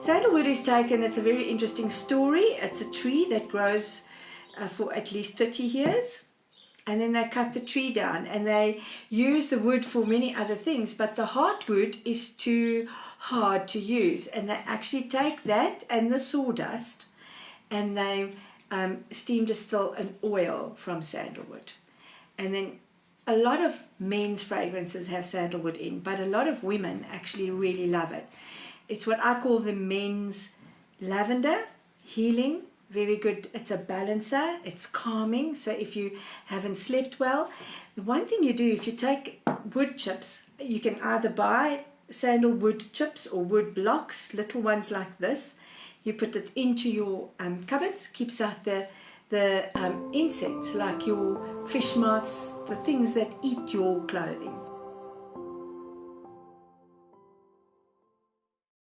Sandalwood is taken, it's a very interesting story. It's a tree that grows for at least 30 years. And then they cut the tree down and they use the wood for many other things, but the hardwood is too hard to use. And they actually take that and the sawdust and they steam distill an oil from sandalwood. And then a lot of men's fragrances have sandalwood in, but a lot of women actually really love it. It's what I call the men's lavender, healing, very good. It's a balancer, it's calming. So if you haven't slept well, the one thing you do, if you take wood chips, you can either buy sandalwood chips or wood blocks, little ones like this. You put it into your cupboards, keeps out the insects like your fish moths, the things that eat your clothing.